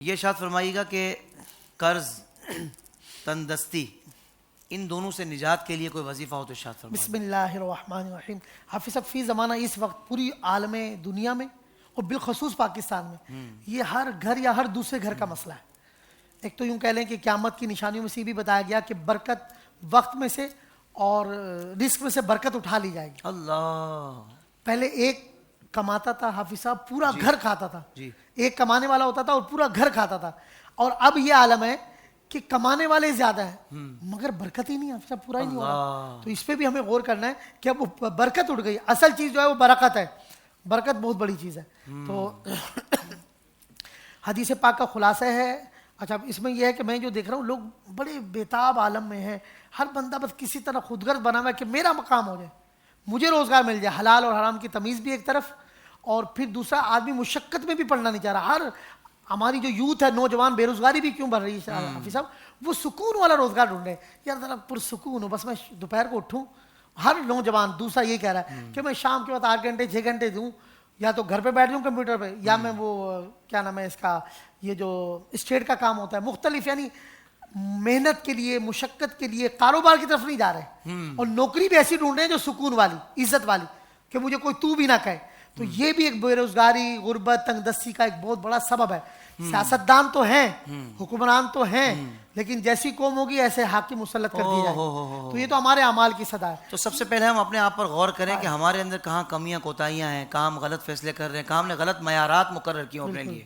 یہ ارشاد فرمائیے گا کہ قرض تندرستی ان دونوں سے نجات کے لیے کوئی وظیفہ ہو تو ارشاد فرمائیے۔ بسم اللہ الرحمن الرحیم۔ حافظ صاحب فی زمانہ اس وقت پوری عالم دنیا میں اور بالخصوص پاکستان میں یہ ہر گھر یا ہر دوسرے گھر کا مسئلہ ہے۔ ایک تو یوں کہہ لیں کہ قیامت کی نشانیوں میں سے بھی بتایا گیا کہ برکت وقت میں سے اور رزق میں سے برکت اٹھا لی جائے گی۔ اللہ پہلے ایک کماتا تھا حافظ صاحب، پورا گھر کھاتا تھا۔ جی ایک کمانے والا ہوتا تھا اور پورا گھر کھاتا تھا، اور اب یہ عالم ہے کہ کمانے والے زیادہ ہیں مگر برکت ہی نہیں، حافظ صاحب پورا ہی نہیں ہو رہا۔ تو اس پہ بھی ہمیں غور کرنا ہے کہ اب وہ برکت اٹھ گئی، اصل چیز جو ہے وہ برکت ہے، برکت بہت بڑی چیز ہے۔ تو حدیث پاک کا خلاصہ ہے، اچھا اس میں یہ ہے کہ میں جو دیکھ رہا ہوں لوگ بڑے بیتاب عالم میں ہیں، ہر بندہ بس کسی طرح خودغرض بنا ہوا ہے کہ میرا مقام ہو جائے، مجھے روزگار مل جائے، حلال اور حرام کی تمیز بھی ایک طرف، اور پھر دوسرا آدمی مشقت میں بھی پڑنا نہیں چاہ رہا۔ ہر ہماری جو یوتھ ہے، نوجوان، بے روزگاری بھی کیوں بڑھ رہی ہے حافظ صاحب، وہ سکون والا روزگار ڈھونڈ رہے ہیں، یار ذرا پرسکون ہو، بس میں دوپہر کو اٹھوں۔ ہر نوجوان دوسرا یہ کہہ رہا ہے کہ میں شام کے وقت 8 گھنٹے 6 گھنٹے دوں، یا تو گھر پہ بیٹھ جاؤں کمپیوٹر پہ، یا میں وہ کیا نام ہے اس کا، یہ جو اسٹیٹ کا کام ہوتا ہے مختلف، یعنی محنت کے لیے، مشقت کے لیے، کاروبار کی طرف نہیں جا رہے، اور نوکری بھی ایسی ڈھونڈ رہے ہیں جو سکون والی، عزت والی، کہ مجھے کوئی تو بھی نہ کہے۔ تو یہ بھی ایک بے روزگاری، غربت، تنگ دستی کا ایک بہت بڑا سبب ہے۔ سیاستدان تو ہیں، حکمران تو ہیں، لیکن جیسی قوم ہوگی ایسے حاکم مسلط کر دی جائے، تو یہ تو ہمارے اعمال کی صدا ہے۔ تو سب سے پہلے ہم اپنے آپ پر غور کریں کہ ہمارے اندر کہاں کمیاں کوتاہیاں ہیں، کہاں ہم غلط فیصلے کر رہے ہیں، کہاں ہم نے غلط معیارات مقرر کیے اپنے لیے،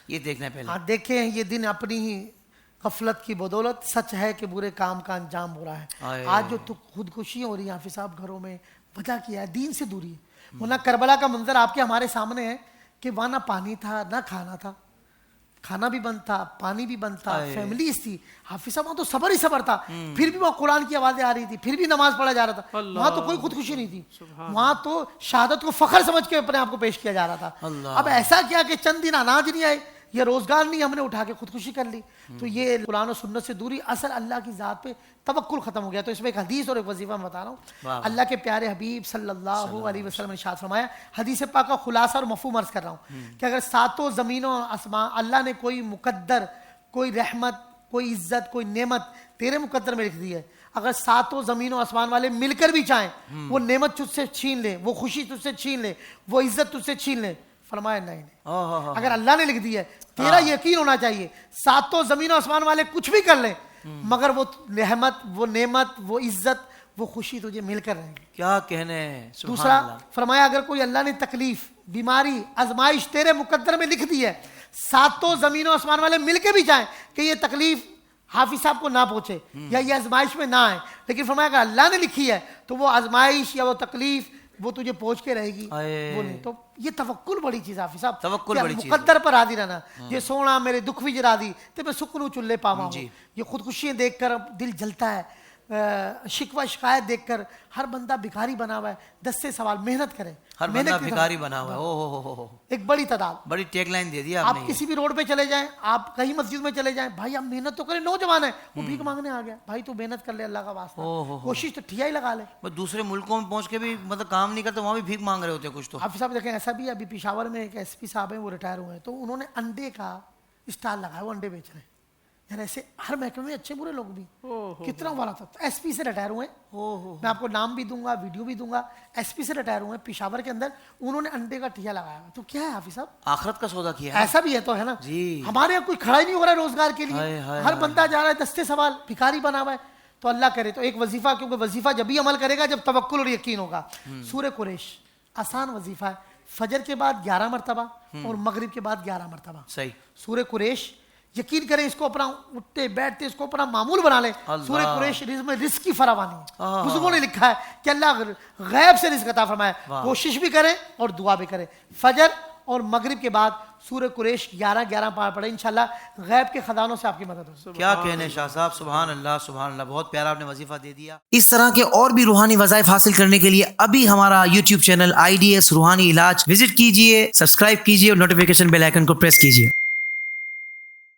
یہ دیکھنا ہے پہلے۔ ہاں دیکھیں، یہ دن اپنی ہی غفلت کی بدولت سچ ہے کہ برے کام کا انجام برا ہے۔ آج جو خودکشی ہو رہی ہے حافظ صاحب گھروں میں، وجہ کیا ہے؟ دین سے دوری ہے۔ ورنہ کربلا کا منظر آپ کے ہمارے سامنے ہے کہ وہاں نہ پانی تھا نہ کھانا تھا، کھانا بھی بند تھا، پانی بھی بند تھا، فیملیز تھی حافظ صاحب، وہاں تو صبر ہی صبر تھا، پھر بھی وہاں قرآن کی آوازیں آ رہی تھی، پھر بھی نماز پڑھا جا رہا تھا، وہاں تو کوئی خودکشی نہیں تھی، وہاں تو شہادت کو فخر سمجھ کے اپنے آپ کو پیش کیا جا رہا تھا۔ اب ایسا کیا کہ چند دن اناج نہیں آئے یا روزگار نہیں، ہم نے اٹھا کے خودکشی کر لی۔ تو یہ قرآن و سنت سے دوری، اصل اللہ کی ذات پہ توکل ختم ہو گیا۔ تو اس میں ایک حدیث اور ایک وظیفہ میں بتا رہا ہوں۔ اللہ کے پیارے حبیب صلی اللہ علیہ وسلم نے ارشاد فرمایا، حدیث پاک کا خلاصہ اور مفہوم عرض کر رہا ہوں، کہ اگر ساتوں زمینوں آسمان اللہ نے کوئی مقدر، کوئی رحمت، کوئی عزت، کوئی نعمت تیرے مقدر میں لکھ دی ہے، اگر ساتوں زمینوں آسمان والے مل کر بھی چاہیں وہ نعمت تجھ سے چھین لے، وہ خوشی تجھ سے چھین لے، وہ عزت تجھ سے چھین لے، فرمایا نہیں، اگر اللہ نے لکھ دی ہے، تیرا یقین ہونا چاہیے ساتوں زمین و آسمان والے کچھ بھی کر لیں مگر وہ رحمت، وہ نعمت، وہ عزت، وہ خوشی تجھے مل کر رہیں گی۔ کیا کہنے ہیں۔ دوسرا فرمایا، اگر کوئی اللہ نے تکلیف، بیماری، آزمائش تیرے مقدر میں لکھ دی ہے، ساتوں زمین و آسمان والے مل کے بھی چاہیں کہ یہ تکلیف حافظ صاحب کو نہ پہنچے یا یہ آزمائش میں نہ آئے، لیکن فرمایا اگر اللہ نے لکھی ہے تو وہ آزمائش یا وہ تکلیف وہ تجھے پہنچ کے رہے گی، وہ نہیں۔ تو یہ توکل بڑی چیز حافظ صاحب، توکل بڑی چیز، مقدر پر راضی رہنا۔ یہ سونا میرے دکھ بھی جرا دی تے میں سکنوں چلے پاواں۔ یہ خودکشیاں دیکھ کر دل جلتا ہے، شکوہ شکایت دیکھ کر ہر بندہ بھکاری بنا ہوا ہے۔ 10 سے سوال، محنت کریں، ہر بندہ بھکاری بنا ہوا ہے۔ ایک بڑی تعداد، بڑی ٹیگ لائن دے دیا آپ کسی بھی روڈ پہ چلے جائیں، آپ کہیں مسجد میں چلے جائیں، بھائی آپ محنت تو کریں، نوجوان ہے وہ بھیک مانگنے آ گیا، بھائی تو محنت کر لے اللہ کا واسطہ، کوشش تو ٹھیا ہی لگا لے۔ دوسرے ملکوں میں پہنچ کے بھی مطلب کام نہیں کرتے، وہاں بھی بھیک مانگ رہے ہوتے کچھ تو۔ حافظ صاحب دیکھیں ایسا بھی، ابھی پشاور میں ایک ایس پی صاحب ہیں، وہ ریٹائر ہوئے ہیں، تو انہوں نے انڈے کا اسٹال لگایا، وہ انڈے بیچ رہے ہیں۔ یار ایسے ہر محکمے میں اچھے برے لوگ بھی، کتنا والا تھا، ایس پی سے ریٹائر ہوئے ہیں، میں آپ کو نام بھی دوں گا، ویڈیو بھی دوں گا، ایس پی سے ریٹائر ہوئے ہیں پشاور کے اندر، انہوں نے انڈے کا ٹھیا لگایا ہوا۔ تو کیا ہے حافظ صاحب، آخرت کا سودا کیا ہے۔ ایسا بھی ہے تو ہے نا، ہمارے یہاں کوئی کھڑا ہی نہیں ہو رہا ہے روزگار کے لیے، ہر بندہ جا رہا ہے 10 سوال، بھکاری بنا ہوا ہے۔ تو اللہ کرے تو ایک وظیفہ، کیونکہ وظیفہ جب ہی عمل کرے گا جب توکل اور یقین ہوگا۔ سورہ قریش آسان وظیفہ ہے، فجر کے بعد 11 مرتبہ اور مغرب کے بعد 11 مرتبہ صحیح۔ سورہ قریش یقین کریں، اس کو اپنا اٹھتے بیٹھتے اس کو اپنا معمول بنا لیں۔ سورہ قریش میں رزق کی فراوانی ہے، بزرگوں نے لکھا ہے کہ اللہ غیب سے رزق عطا فرمائے، کوشش بھی کریں اور دعا بھی کریں۔ فجر اور مغرب کے بعد سورہ قریش 11 پار پڑھیں، انشاءاللہ غیب کے خزانوں سے آپ کی مدد ہو۔ کیا کہنے شاہ صاحب، سبحان اللہ سبحان اللہ، بہت پیارا آپ نے وظیفہ دے دیا۔ اس طرح کے اور بھی روحانی وظائف حاصل کرنے کے لیے ابھی ہمارا یوٹیوب چینل IDS روحانی علاج وزٹ کیجئے، سبسکرائب کیجئے اور نوٹیفیکیشن بیل آئیکن کو پریس کیجئے۔